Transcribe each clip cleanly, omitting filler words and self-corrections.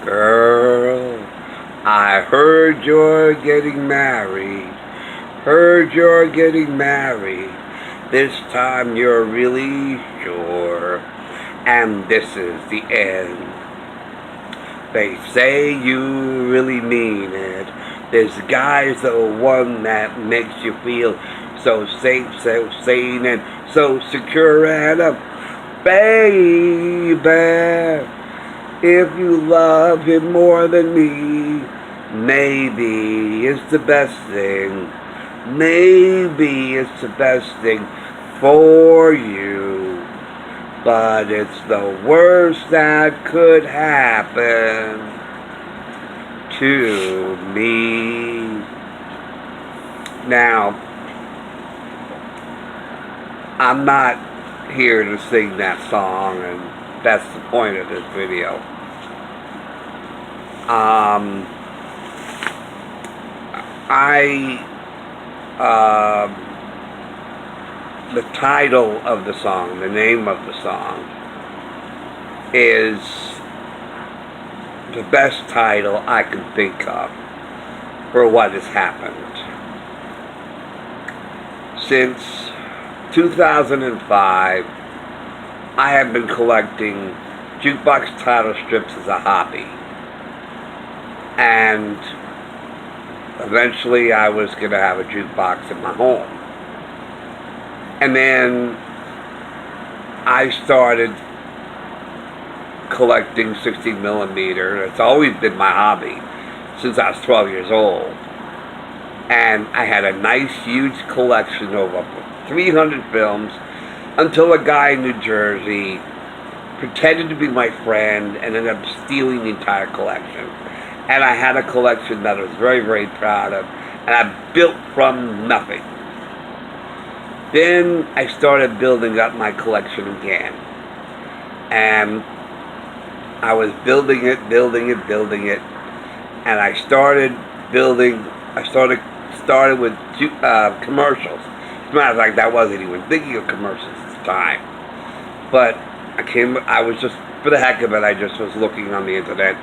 Girl, I heard you're getting married. Heard you're getting married. This time you're really sure. And this is the end. They say you really mean it. This guy's the one that makes you feel so safe, so sane, and so secure. And baby, if you love him more than me, maybe it's the best thing. Maybe it's the best thing for you. But it's the worst that could happen to me. Now, I'm not here to sing that song, and that's the point of this video. The title of the song, the name of the song, is the best title I can think of for what has happened. Since 2005, I have been collecting jukebox title strips as a hobby. And eventually I was going to have a jukebox in my home. And then I started collecting 16 millimeter. It's always been my hobby since I was 12 years old. And I had a nice, huge collection of over 300 films until a guy in New Jersey pretended to be my friend and ended up stealing the entire collection. And I had a collection that I was very, very proud of, and I built from nothing. Then I started building up my collection again. And I was building it, and I started with commercials. As a matter of fact, I wasn't even thinking of commercials at the time. But I was just, for the heck of it, I just was looking on the internet,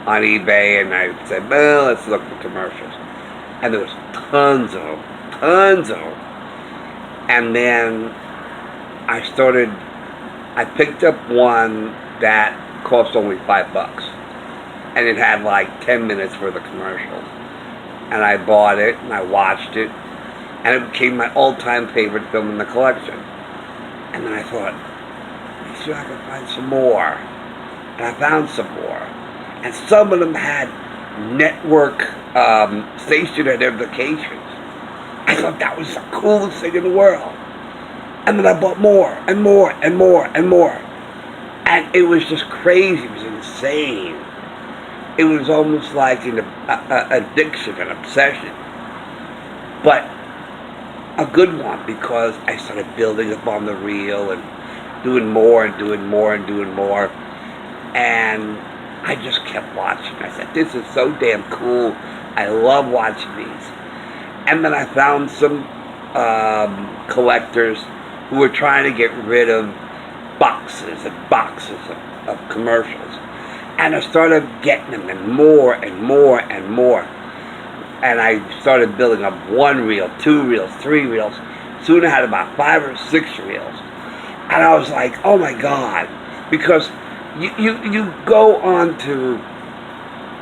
on eBay, and I said, well, let's look for commercials. And there was tons of them. And then I picked up one that cost only $5. And it had like 10 minutes worth of commercials. And I bought it, and I watched it, and it became my all-time favorite film in the collection. And then I thought, let's see if I can find some more. And I found some more. And some of them had network station identifications. I thought that was the coolest thing in the world. And then I bought more and more and more and more. And it was just crazy. It was insane. It was almost like an addiction, an obsession. But a good one, because I started building up on the reel and doing more and doing more and doing more. And I just kept watching. I said, this is so damn cool. I love watching these. And then I found some collectors who were trying to get rid of boxes and boxes of commercials. And I started getting them, and more and more and more. And I started building up 1 reel, 2 reels, 3 reels. Soon I had about 5 or 6 reels. And I was like, oh my God. Because you go on to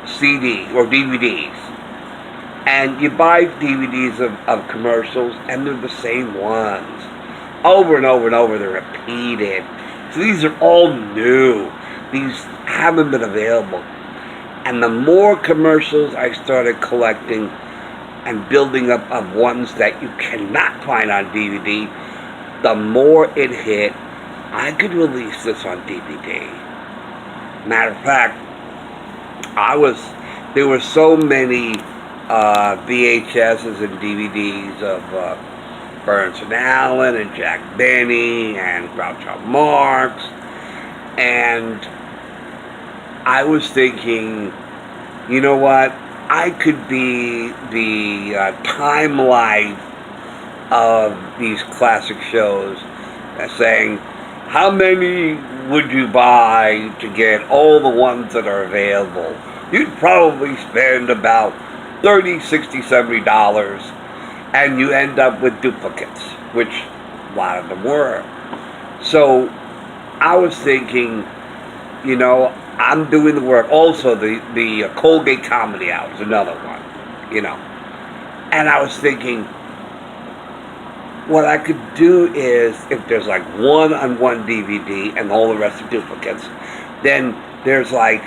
CD or DVDs, and you buy DVDs of commercials, and they're the same ones. Over and over and over, they're repeated. So these are all new. These haven't been available. And the more commercials I started collecting and building up of ones that you cannot find on DVD, the more it hit, I could release this on DVD. Matter of fact, there were so many VHSs and DVDs of Burns and Allen and Jack Benny and Groucho Marx, and I was thinking, you know what, I could be the timeline of these classic shows, saying, how many would you buy to get all the ones that are available, you'd probably spend about $30, $60, $70, and you end up with duplicates, which a lot of them were. So I was thinking, I'm doing the work. Also, the Colgate Comedy Hour is another one, And I was thinking, what I could do is, if there's like one-on-one DVD and all the rest are duplicates, then there's like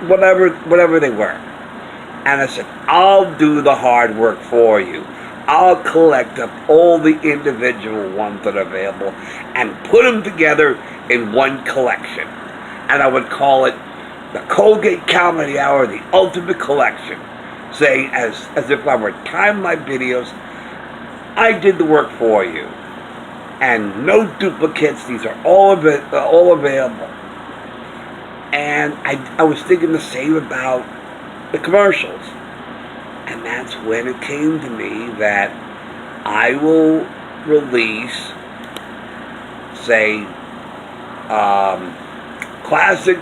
whatever they were. And I said, I'll do the hard work for you. I'll collect up all the individual ones that are available and put them together in one collection. And I would call it the Colgate Comedy Hour, the Ultimate Collection. Saying as if I were timing my videos, I did the work for you. And no duplicates, these are all available. And I was thinking the same about the commercials. And that's when it came to me that I will release, say, classic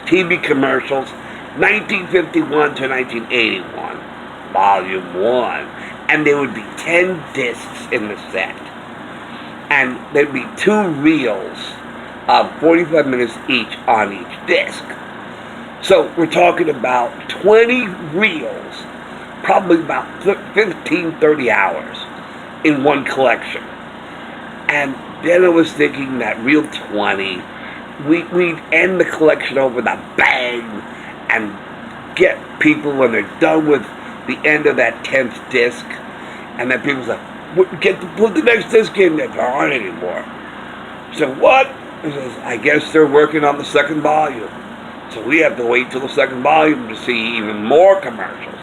TV commercials, 1951 to 1981, Volume 1. And there would be 10 discs in the set. And there'd be 2 reels of 45 minutes each on each disc. So we're talking about 20 reels, probably about 15, 30 hours in one collection. And then I was thinking that reel 20, we'd end the collection over with a bang and get people when they're done with the end of that 10th disc, and then people say, put the next disc in there. There aren't anymore. So what? He says, I guess they're working on the second volume. So we have to wait till the second volume to see even more commercials.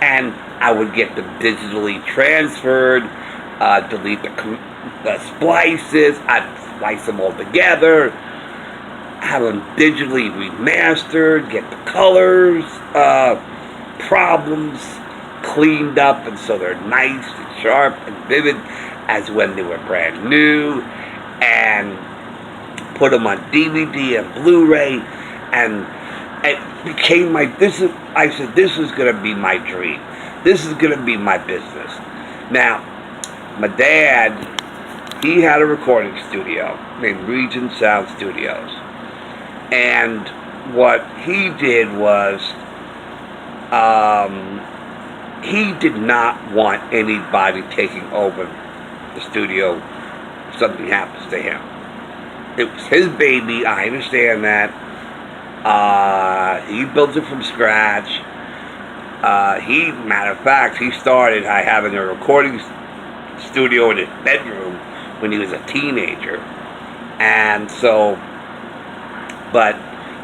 And I would get them digitally transferred, delete the splices, I'd splice them all together, have them digitally remastered, get the colors, problems cleaned up, and so they're nice and sharp and vivid as when they were brand new, and put them on DVD and Blu-ray, and it became I said, this is going to be my dream. This is going to be my business. Now, my dad, he had a recording studio named Region Sound Studios. And what he did was, he did not want anybody taking over the studio if something happens to him. It was his baby, I understand that. He built it from scratch. Matter of fact, he started having a recording studio in his bedroom when he was a teenager. And so, but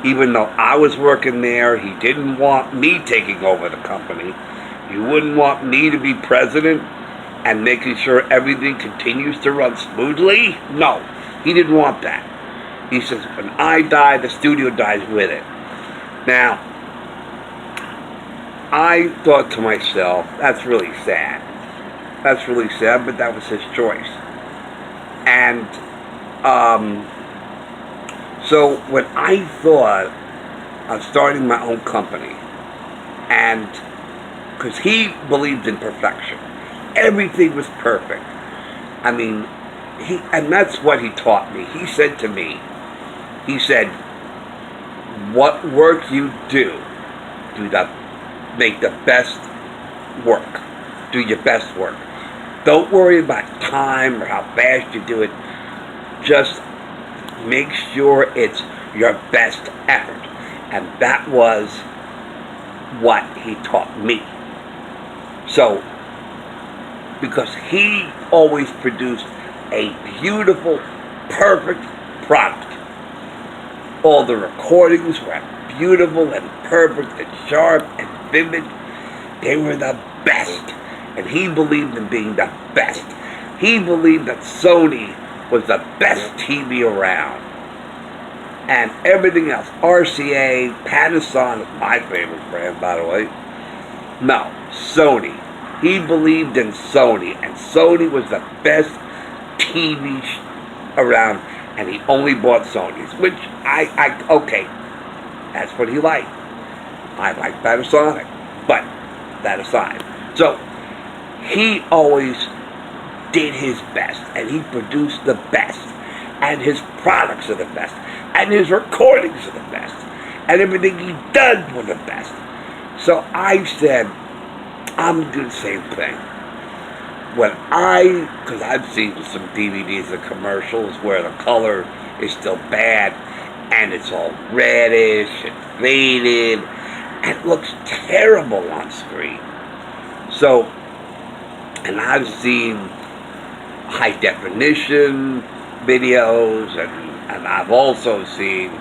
even though I was working there, he didn't want me taking over the company. He wouldn't want me to be president and making sure everything continues to run smoothly. No, he didn't want that. He says, when I die, the studio dies with it. Now, I thought to myself, that's really sad. That's really sad, but that was his choice. And so when I thought of starting my own company, and because he believed in perfection, everything was perfect. I mean, and that's what he taught me. He said to me, he said, what work you do make the best work. Do your best work. Don't worry about time or how fast you do it. Just make sure it's your best effort. And that was what he taught me. So, because he always produced a beautiful, perfect product. All the recordings were beautiful and perfect and sharp and vivid. They were the best. And he believed in being the best. He believed that Sony was the best TV around. And everything else, RCA, Panasonic, my favorite brand, by the way. No, Sony. He believed in Sony. And Sony was the best TV around. and he only bought Sony's, which okay, that's what he liked. I like Panasonic, but that aside. So he always did his best, and he produced the best, and his products are the best, and his recordings are the best, and everything he did was the best. So I said, I'm going to do the same thing. Because I've seen some DVDs and commercials where the color is still bad, and it's all reddish and faded, and it looks terrible on screen. So, and I've seen high definition videos, and I've also seen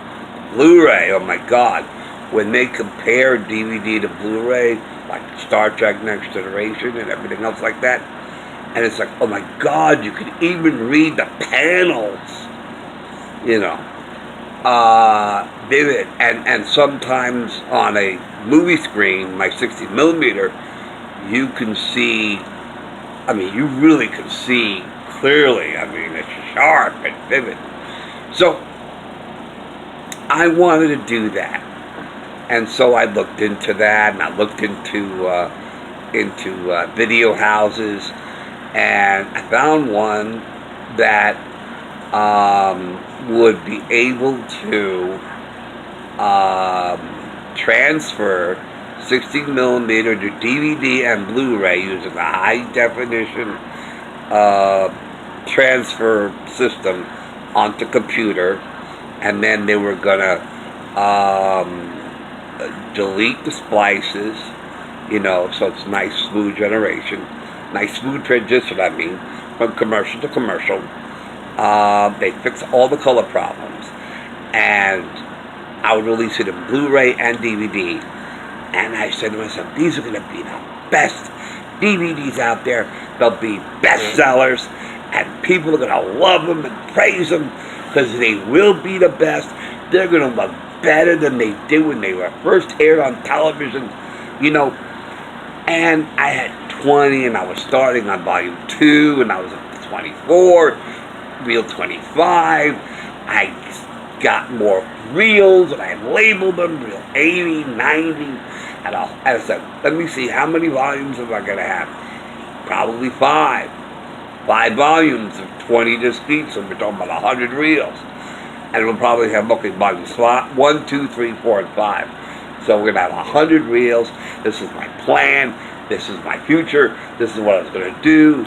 Blu-ray. Oh my God, when they compare DVD to Blu-ray, like Star Trek Next Generation and everything else like that, and it's like, oh my God, you can even read the panels, vivid. And sometimes on a movie screen, my 60 millimeter, you can see, you really can see clearly. It's sharp and vivid. So I wanted to do that. And so I looked into that, and I looked into video houses, and I found one that would be able to transfer 60 millimeter to DVD and Blu-ray using a high definition transfer system onto computer, and then they were gonna delete the splices, so it's nice smooth transition, from commercial to commercial. They fix all the color problems, and I would release it in Blu-ray and DVD. And I said to myself, these are going to be the best DVDs out there. They'll be bestsellers, and people are going to love them and praise them, because they will be the best. They're going to look better than they did when they were first aired on television, And I had 20, and I was starting on volume 2, and I was at 24, reel 25. I got more reels, and I labeled them, reel 80, 90, and I said, let me see, how many volumes am I going to have? Probably 5. 5 volumes of 20 disc each, so we're talking about 100 reels. And we'll probably have volumes 1, 2, 3, 4, and 5. So we're going to have 100 reels. This is my plan. This is my future. This is what I was going to do.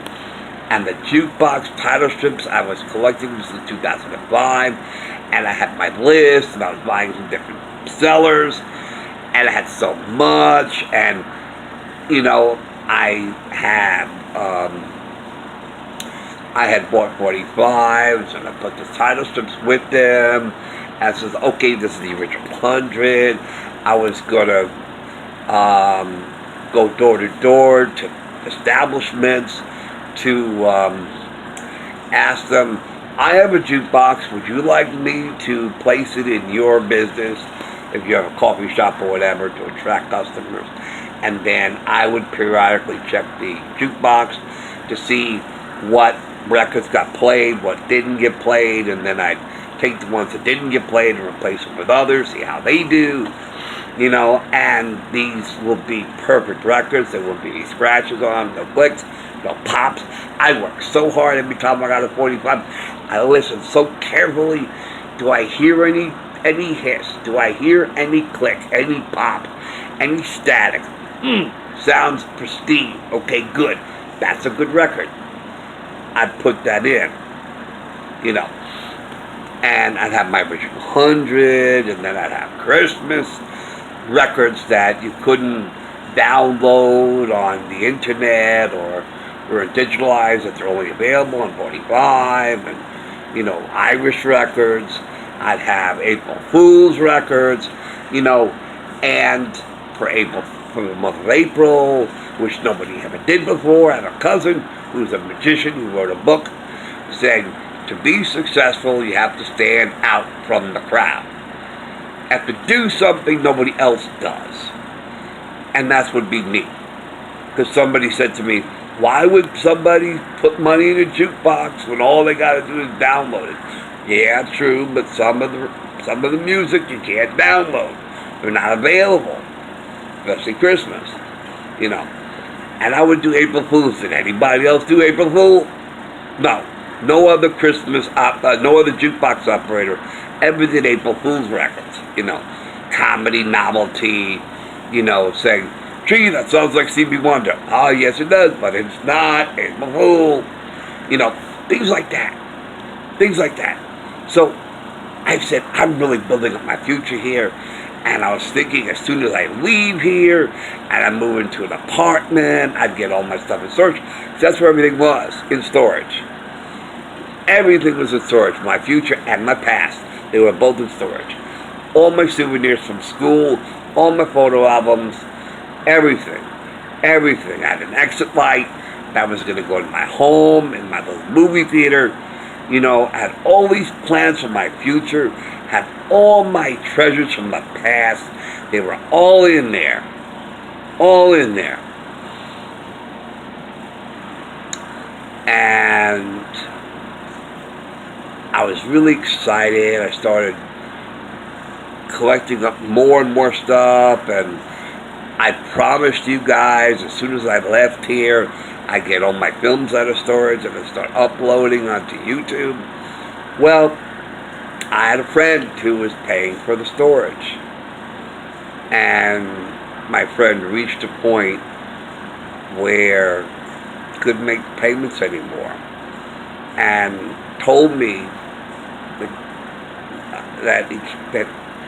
And the jukebox title strips, I was collecting this in 2005. And I had my list, and I was buying some different sellers. And I had so much. And, I had bought 45s, and I put the title strips with them. And I said, okay, this is the original 100. I was going to go door to door to establishments to ask them, I have a jukebox. Would you like me to place it in your business, if you have a coffee shop or whatever, to attract customers? And then I would periodically check the jukebox to see what records got played, what didn't get played, and then I'd take the ones that didn't get played and replace them with others, see how they do, and these will be perfect records. There won't be any scratches on them, no clicks, no pops. I work so hard every time I got a 45. I listen so carefully. Do I hear any hiss? Do I hear any click, any pop, any static? Sounds pristine. Okay, good. That's a good record. I'd put that in, and I'd have my original 100, and then I'd have Christmas records that you couldn't download on the internet or were digitalized, that they're only available on 45, and, Irish records. I'd have April Fool's records, and for the month of April, which nobody ever did before, I had a cousin who's a magician who wrote a book saying, to be successful, you have to stand out from the crowd. You have to do something nobody else does. And that's would be me. Because somebody said to me, why would somebody put money in a jukebox when all they got to do is download it? Yeah, true, but some of the music you can't download. They're not available, especially Christmas. You know. And I would do April Fools. Did anybody else do April Fool? No. No other no other jukebox operator ever did April Fool's records. You know, comedy, novelty, you know, saying, gee, that sounds like Stevie Wonder. Oh, yes, it does, but it's not April Fool. You know, things like that. Things like that. So I said, I'm really building up my future here. And I was thinking, as soon as I leave here and I move into an apartment, I'd get all my stuff in storage. So that's where everything was, in storage. Everything was in storage. My future and my past, they were both in storage. All my souvenirs from school, all my photo albums, everything. Everything. I had an exit light that was going to go to my home, in my little movie theater. You know, I had all these plans for my future, had all my treasures from the past. They were all in there. All in there. And I was really excited. I started collecting up more and more stuff, and I promised you guys as soon as I left here, I get all my films out of storage and I start uploading onto YouTube. Well, I had a friend who was paying for the storage, and my friend reached a point where he couldn't make payments anymore, and told me that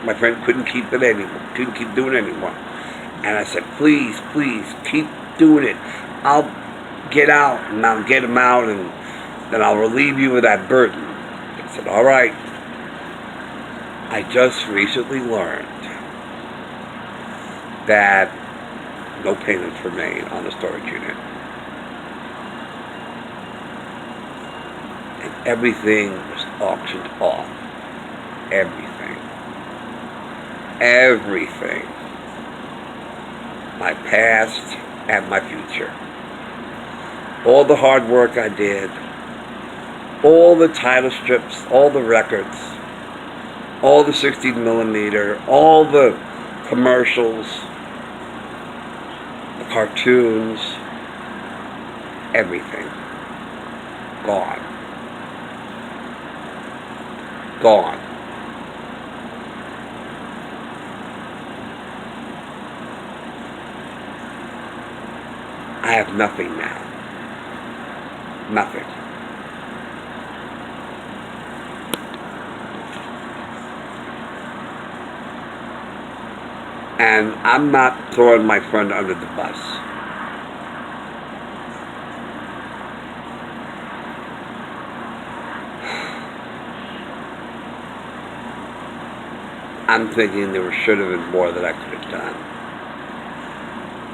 my friend couldn't keep it anymore, couldn't keep doing it anymore. And I said, please, please, keep doing it. I'll get out, and I'll get him out, and then I'll relieve you of that burden. I said, all right. I just recently learned that no payments were made on the storage unit. And everything was auctioned off. Everything. Everything. My past and my future. All the hard work I did, all the title strips, all the records, all the 16 millimeter, all the commercials, the cartoons, everything. Gone. Gone. I have nothing now. Nothing. And I'm not throwing my friend under the bus. I'm thinking there should have been more that I could have done.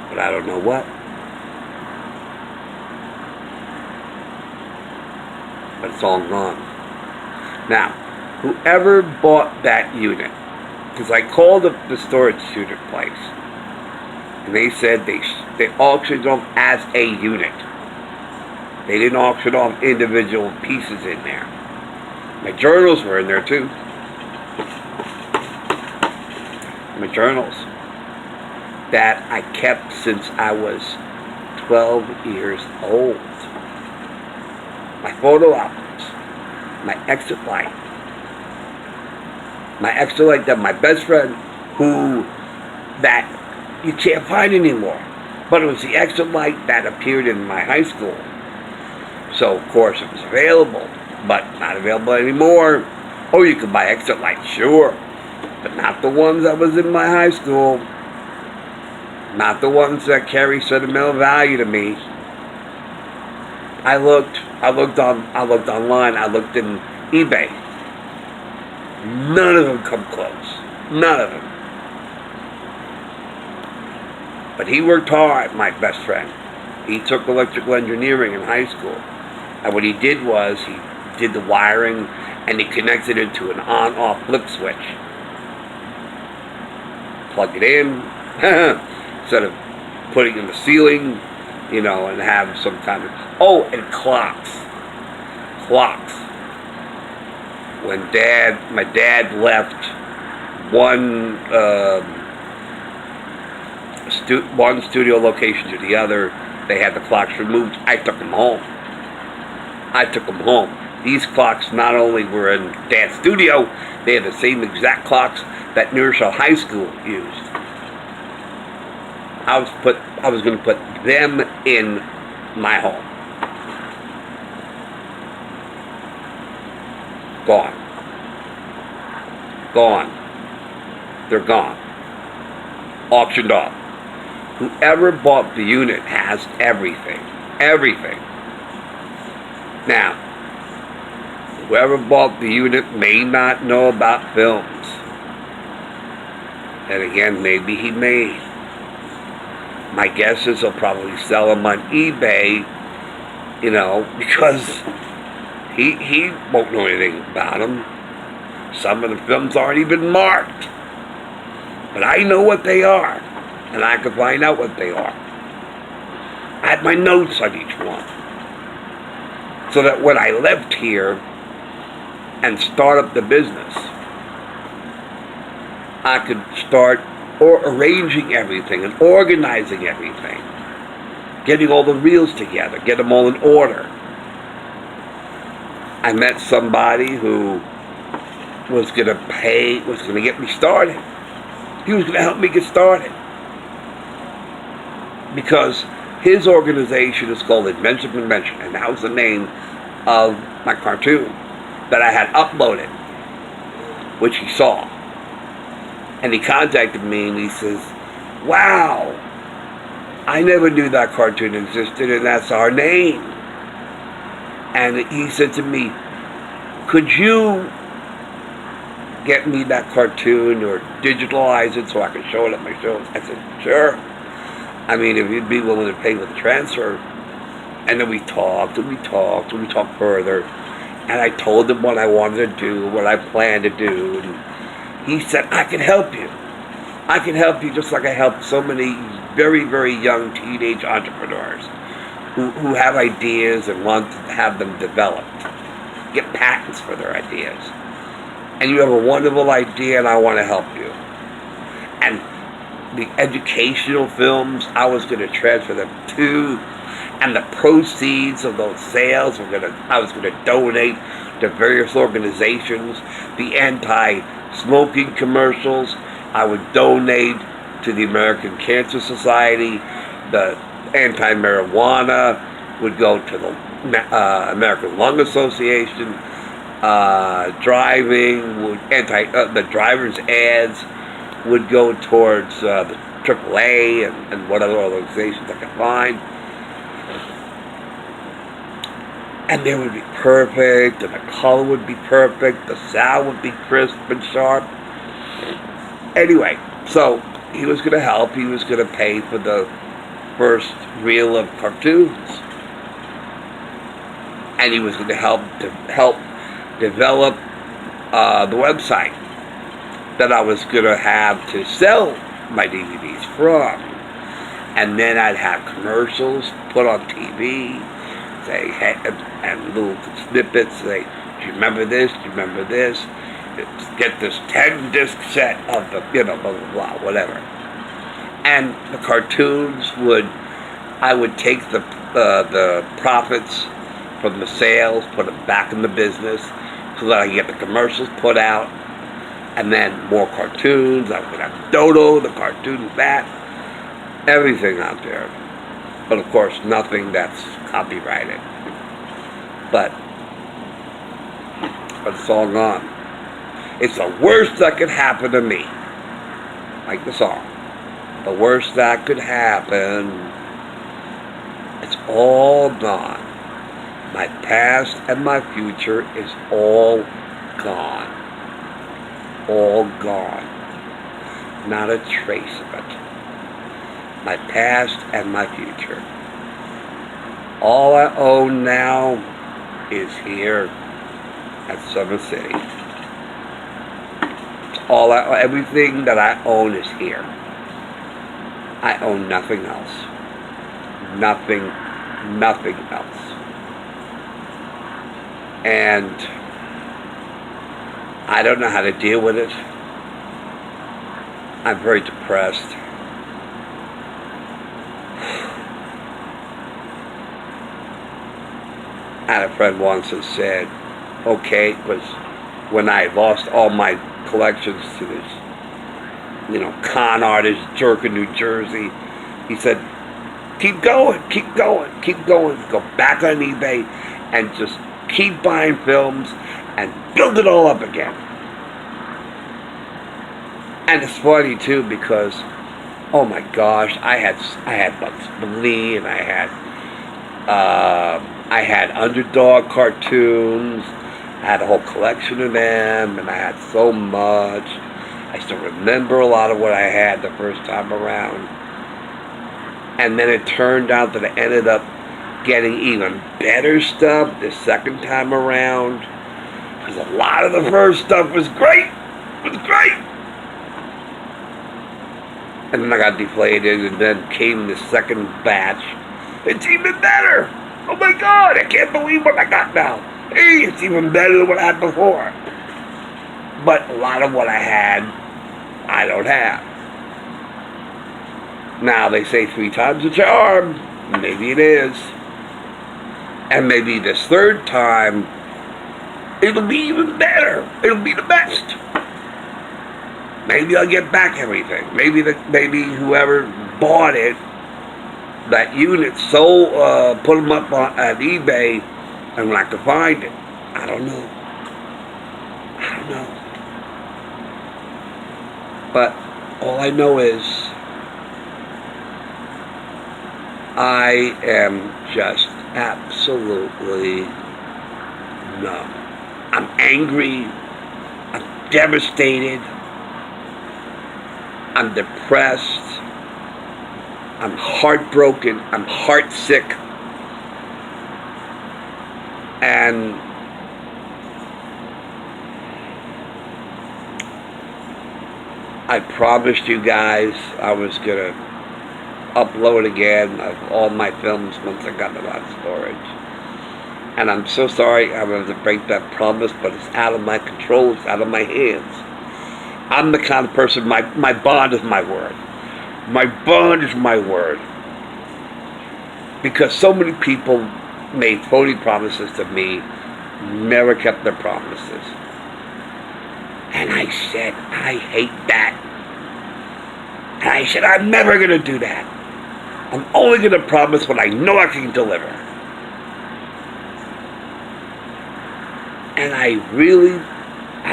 But I don't know what. But it's all gone. Now, whoever bought that unit, because I called up the storage unit place, and they said they auctioned off as a unit. They didn't auction off individual pieces in there. My journals were in there too. My journals that I kept since I was 12 years old. My photo albums, my exit light. My exit light that my best friend, that you can't find anymore. But it was the exit light that appeared in my high school. So, of course, it was available, but not available anymore. Oh, you could buy exit lights, sure. But not the ones that was in my high school. Not the ones that carry sentimental value to me. I looked online, I looked in eBay. None of them come close. None of them. But he worked hard, my best friend. He took electrical engineering in high school. And what he did was, he did the wiring and he connected it to an on-off flip switch. Plug it in, instead of putting it in the ceiling, and have some kind of... Oh, and clocks. Clocks. when my dad left one one studio location to the other, they had the clocks removed. I took them home. These clocks not only were in Dad's studio, they had the same exact clocks that New Rochelle High School used. I was going to put them in my home. Gone. They're gone. Auctioned off. Whoever bought the unit has everything. Now, whoever bought the unit may not know about films. And again, maybe he may. My guess is he'll probably sell them on eBay, because he won't know anything about them. Some of the films aren't even marked. But I know what they are. And I could find out what they are. I had my notes on each one. So that when I left here and start up the business, I could start arranging everything and organizing everything. Getting all the reels together, get them all in order. I met somebody who was going to get me started. He was going to help me get started. Because his organization is called Adventure Convention, and that was the name of my cartoon that I had uploaded, which he saw. And he contacted me and he says, wow, I never knew that cartoon existed, and that's our name. And he said to me, could you get me that cartoon or digitalize it so I can show it at my shows? I said, sure. I mean, if you'd be willing to pay with the transfer. And then we talked further. And I told him what I wanted to do, what I planned to do. And he said, I can help you. I can help you just like I helped so many very, very young teenage entrepreneurs who have ideas and want to have them developed. Get patents for their ideas. And you have a wonderful idea and I want to help you. And the educational films, I was going to transfer them to, and the proceeds of those sales I was going to donate to various organizations. The anti-smoking commercials, I would donate to the American Cancer Society. The anti-marijuana would go to the American Lung Association. The driver's ads would go towards the AAA and what other organizations I could find. And they would be perfect, and the color would be perfect, the sound would be crisp and sharp. Anyway, so he was going to help. He was going to pay for the first reel of cartoons. And he was going to help develop the website that I was going to have to sell my DVDs from. And then I'd have commercials put on TV, say, hey, and little snippets, say, do you remember this? Do you remember this? Get this 10-disc set of the, blah, blah, blah, whatever. And the cartoons I would take the profits from the sales, put them back in the business, so that I could get the commercials put out, and then more cartoons. I would have Dodo, the cartoon bat, everything out there. But of course, nothing that's copyrighted. But it's all gone. It's the worst that could happen to me. Like the song. The worst that could happen. It's all gone. My past and my future is all gone. All gone. Not a trace of it. My past and my future. All I own now is here at Summer City. Everything that I own is here. I own nothing else. Nothing else. And I don't know how to deal with it. I'm very depressed. I had a friend once that said, okay, because when I lost all my collections to this, con artist jerk in New Jersey, he said, keep going, keep going, keep going. Go back on eBay and just keep buying films and build it all up again. And it's funny too because, oh my gosh, I had Bugs Bunny, and I had Underdog cartoons. I had a whole collection of them, and I had so much. I still remember a lot of what I had the first time around. And then it turned out that I ended up getting even better stuff the second time around. Because a lot of the first stuff was great. It was great. And then I got deflated, and then came the second batch. It's even better. Oh my God, I can't believe what I got now. Hey, it's even better than what I had before. But a lot of what I had, I don't have. Now, they say 3 times the charm. Maybe it is. And maybe this third time, it'll be even better. It'll be the best. Maybe I'll get back everything. Maybe whoever bought it, that unit, put them up at eBay, and when I could find it. I don't know. But all I know is I am just absolutely numb. I'm angry. I'm devastated. I'm depressed. I'm heartbroken. I'm heartsick. And I promised you guys I was going to upload again of all my films once I got them out of storage. And I'm so sorry I'm going to break that promise, but it's out of my control. It's out of my hands. I'm the kind of person, my bond is my word. My bond is my word. Because so many people made phony promises to me, never kept their promises. And I said, I hate that. And I said, I'm never going to do that. I'm only going to promise what I know I can deliver. And I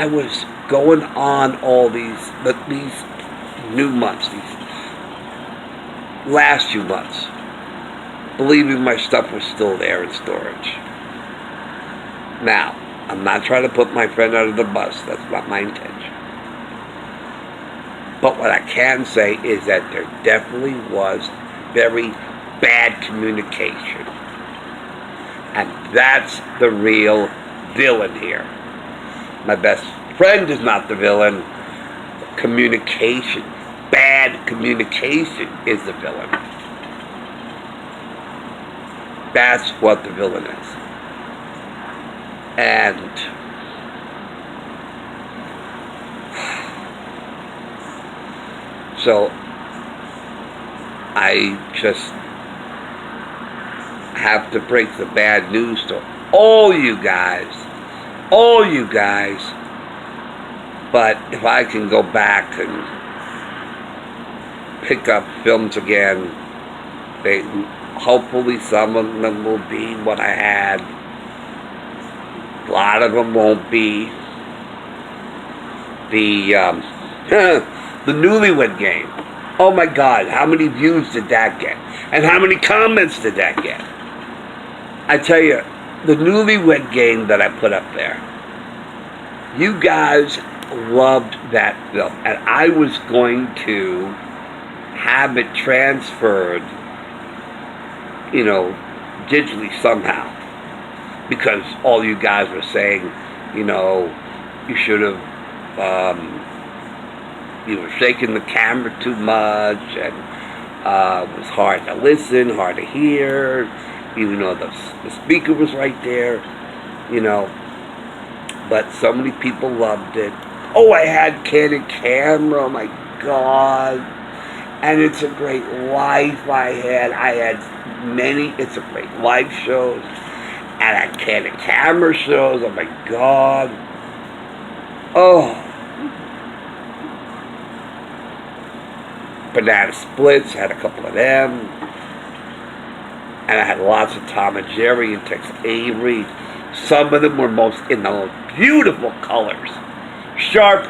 was going on all these new months, these last few months, believing my stuff was still there in storage. Now, I'm not trying to put my friend under the bus. That's not my intention. But what I can say is that there definitely was very bad communication. And that's the real villain here. My best friend is not the villain. Communication, bad communication is the villain. That's what the villain is. And so I just have to break the bad news to all you guys. But if I can go back and pick up films again, hopefully some of them will be what I had. A lot of them won't be. The Newlywed Game. Oh my God, how many views did that get? And how many comments did that get? I tell you, the Newlywed Game that I put up there, you guys loved that film. And I was going to have it transferred, digitally somehow. Because all you guys were saying, you should have, you were shaking the camera too much, and it was hard to listen, hard to hear, even though the speaker was right there, but so many people loved it. Oh, I had Candid Camera, oh my God. And It's a Great Life I had many It's a Great Life shows. And I had Candid Camera shows, oh my God. Oh. Banana Splits, had a couple of them. And I had lots of Tom and Jerry and Tex Avery. Some of them were most in the most beautiful colors. Sharp,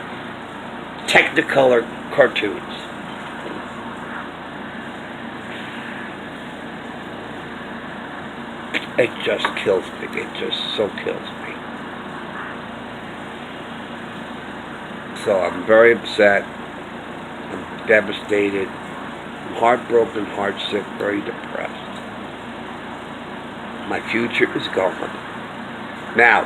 Technicolor cartoons. It just kills me. It just so kills me. So I'm very upset. I'm devastated. I'm heartbroken, heartsick, very depressed. My future is gone. Now,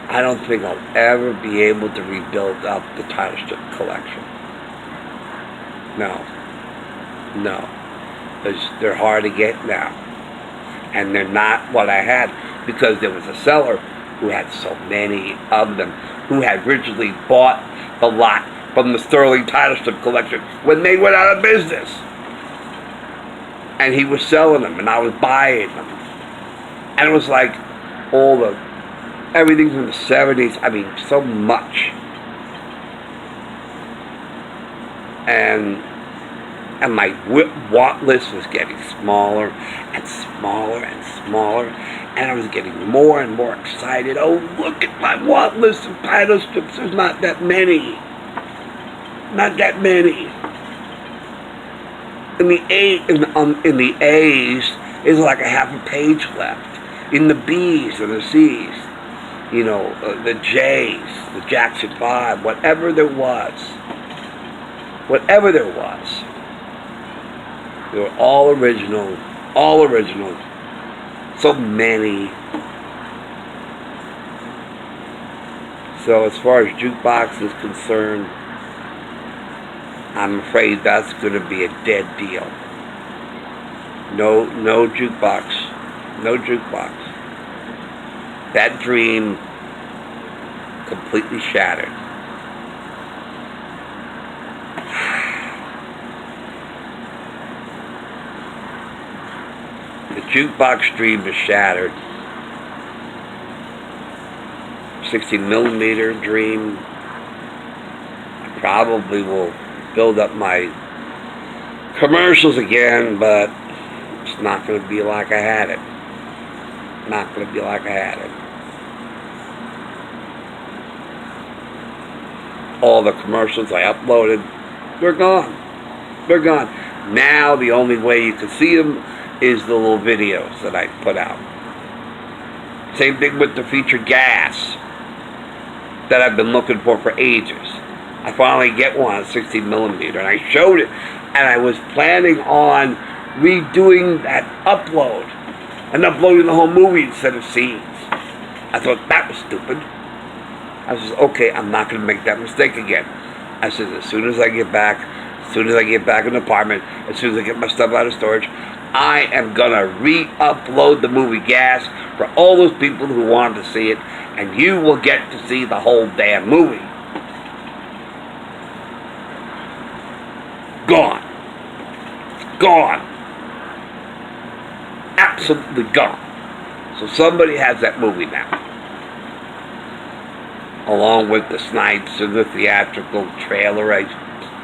I don't think I'll ever be able to rebuild up the title strip collection. No. They're hard to get now. And they're not what I had, because there was a seller who had so many of them, who had originally bought the lot from the Sterling title strip collection when they went out of business. And he was selling them, and I was buying them. And it was like everything from the 70s, I mean, so much. And my want list was getting smaller and smaller and smaller, and I was getting more and more excited. Oh, look at my want list of title strips. There's not that many. Not that many. In the A's, there's like a half a page left. In the B's and the C's, you know, the J's, the Jackson 5, whatever there was. They were all original. So many. So as far as jukebox is concerned, I'm afraid that's going to be a dead deal. No jukebox. No jukebox. That dream completely shattered. The jukebox dream is shattered. 16mm dream. I probably will build up my commercials again, but it's not going to be like I had it. Not going to be like I had it. All the commercials I uploaded, they're gone. They're gone. Now the only way you can see them is the little videos that I put out. Same thing with the featured gas that I've been looking for ages. I finally get one on 16mm, and I showed it, and I was planning on redoing that upload and uploading the whole movie instead of scenes. I thought that was stupid. I said, okay, I'm not going to make that mistake again. I said, as soon as I get back in the apartment, as soon as I get my stuff out of storage, I am going to re-upload the movie Gas for all those people who wanted to see it, and you will get to see the whole damn movie. Gone. Gone. Absolutely gone. So somebody has that movie now. Along with the Snipes and the theatrical trailer, I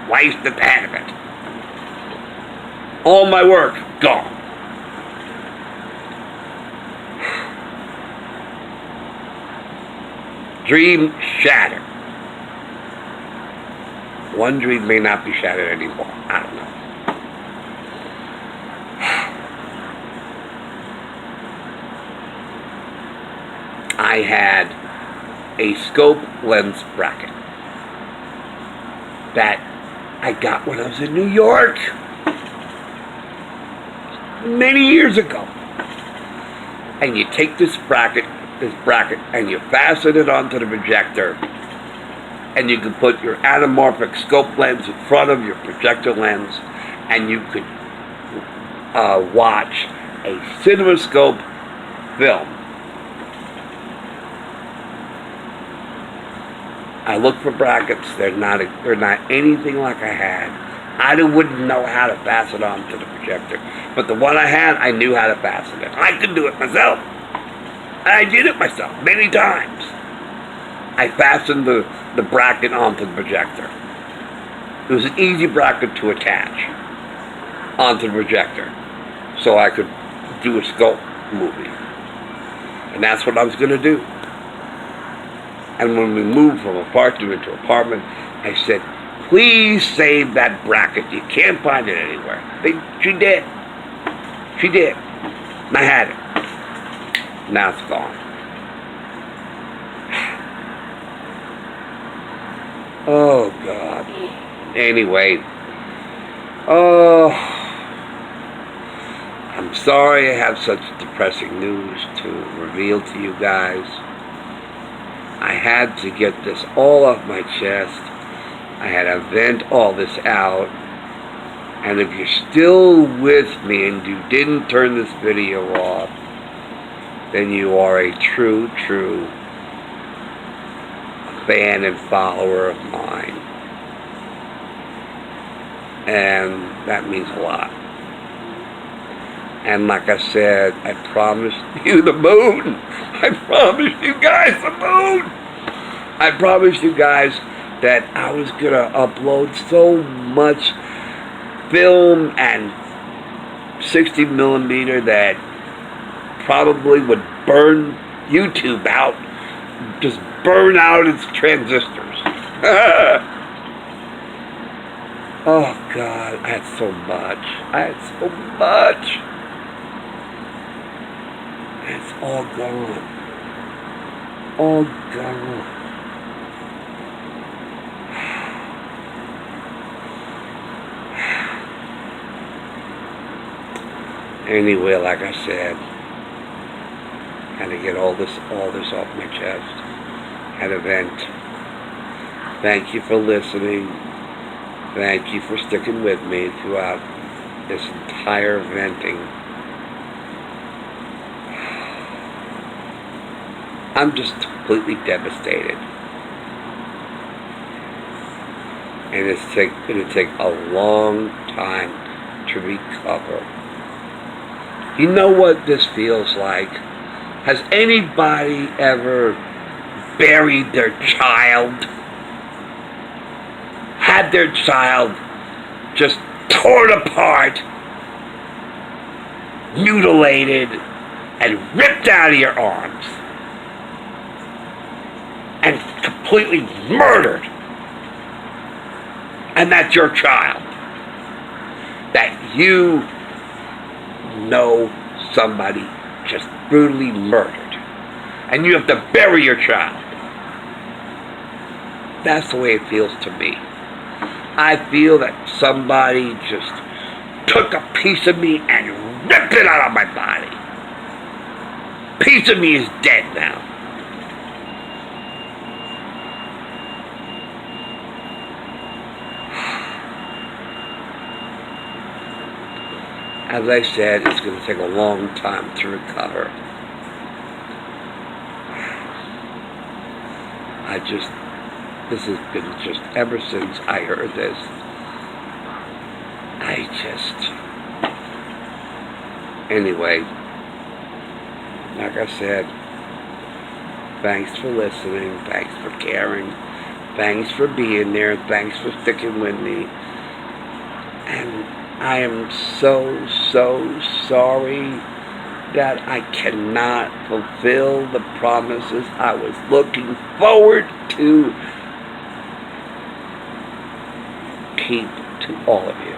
sliced the pan of it. All my work, gone. Dream shattered. One dream may not be shattered anymore. I don't know. I had a scope lens bracket that I got when I was in New York many years ago. And you take this bracket, and you fasten it onto the projector, and you can put your anamorphic scope lens in front of your projector lens, and you could watch a CinemaScope film I looked for brackets. They're not anything like I had. I wouldn't know how to fasten it onto the projector. But the one I had, I knew how to fasten it. I could do it myself. And I did it myself many times. I fastened the bracket onto the projector. It was an easy bracket to attach onto the projector so I could do a sculpt movie. And that's what I was going to do. And when we moved from apartment to apartment, I said, please save that bracket. You can't find it anywhere. She did. She did. And I had it. Now it's gone. Oh, God. Anyway. Oh. I'm sorry I have such depressing news to reveal to you guys. I had to get this all off my chest. I had to vent all this out. And if you're still with me and you didn't turn this video off, then you are a true fan and follower of mine. And that means a lot. And like I said, I promised you the moon. I promised you guys the moon. I promised you guys that I was going to upload so much film and 60 millimeter that probably would burn YouTube out. Just burn out its transistors. Oh, God. I had so much. It's all gone. All gone. Anyway, like I said, had to get all this off my chest. Had a vent. Thank you for listening. Thank you for sticking with me throughout this entire venting. I'm just completely devastated. And it's going to take a long time to recover. You know what this feels like? Has anybody ever buried their child? Had their child just torn apart, mutilated, and ripped out of your arms? And completely murdered. And that's your child. That you know somebody just brutally murdered. And you have to bury your child. That's the way it feels to me. I feel that somebody just took a piece of me and ripped it out of my body. Piece of me is dead now. As I said, it's going to take a long time to recover. This has been just ever since I heard this. Anyway, like I said, thanks for listening, thanks for caring, thanks for being there, thanks for sticking with me. And I am so sorry that I cannot fulfill the promises I was looking forward to keep to all of you.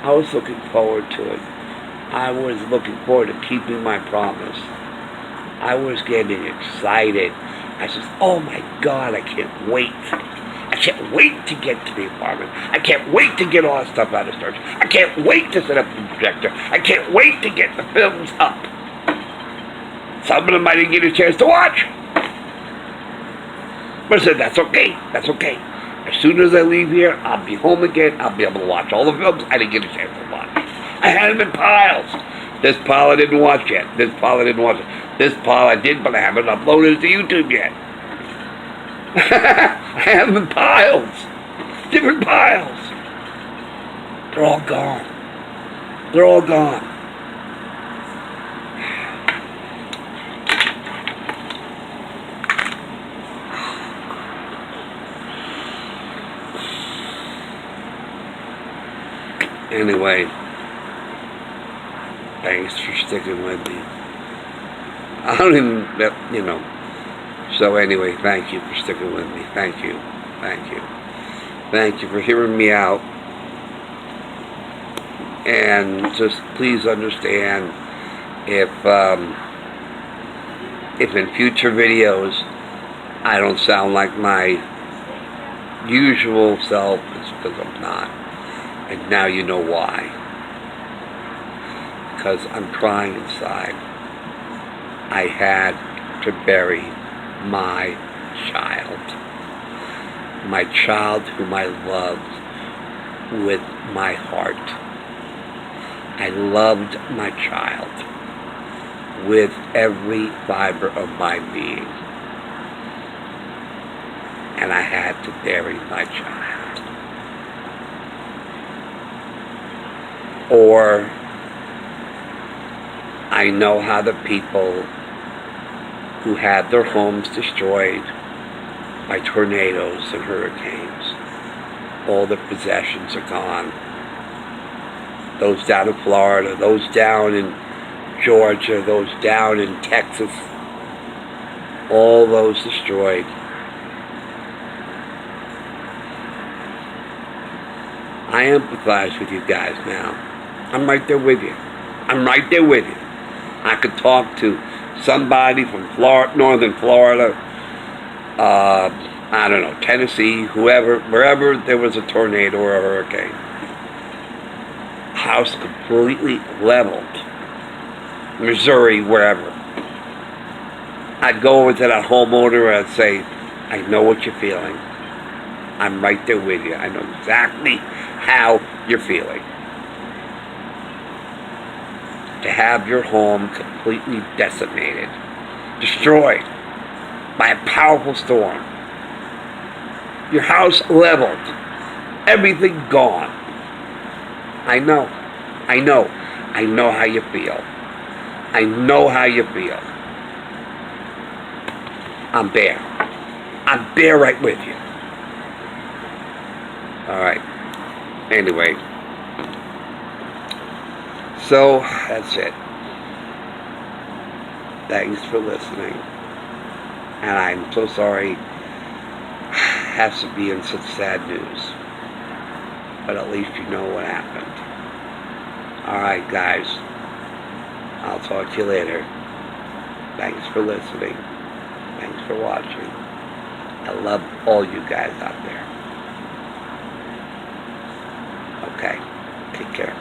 I was looking forward to it. I was looking forward to keeping my promise. I was getting excited. I said, oh my God, I can't wait. I can't wait to get to the apartment. I can't wait to get all that stuff out of storage. I can't wait to set up the projector. I can't wait to get the films up. Some of them I didn't get a chance to watch. But I said, that's okay. That's okay. As soon as I leave here, I'll be home again. I'll be able to watch all the films I didn't get a chance to watch. I had them in piles. This pile I didn't watch yet. This pile I didn't watch it. This pile I did, but I haven't uploaded it to YouTube yet. I have them in piles. Different piles. They're all gone. They're all gone. Anyway, thanks for sticking with me. I don't even, So anyway, thank you for sticking with me. Thank you. Thank you. Thank you for hearing me out. And just please understand if in future videos I don't sound like my usual self, it's because I'm not. And now you know why. Because I'm crying inside. I had to bury my child. My child whom I loved with my heart. I loved my child with every fiber of my being. And I had to bury my child. Or I know how the people who had their homes destroyed by tornadoes and hurricanes, all their possessions are gone. Those down in Florida, those down in Georgia, those down in Texas, all those destroyed. I empathize with you guys now. I'm right there with you. I'm right there with you. I could talk to somebody from northern Florida, I don't know, Tennessee, whoever, wherever there was a tornado or a hurricane. House completely leveled. Missouri, wherever. I'd go over to that homeowner and I'd say, I know what you're feeling. I'm right there with you. I know exactly how you're feeling. To have your home completely decimated, destroyed by a powerful storm. Your house leveled. Everything gone. I know how you feel. I know how you feel. I'm there right with you. Alright. Anyway. So, that's it. Thanks for listening. And I'm so sorry has to be in such sad news. But at least you know what happened. Alright, guys. I'll talk to you later. Thanks for listening. Thanks for watching. I love all you guys out there. Okay. Take care.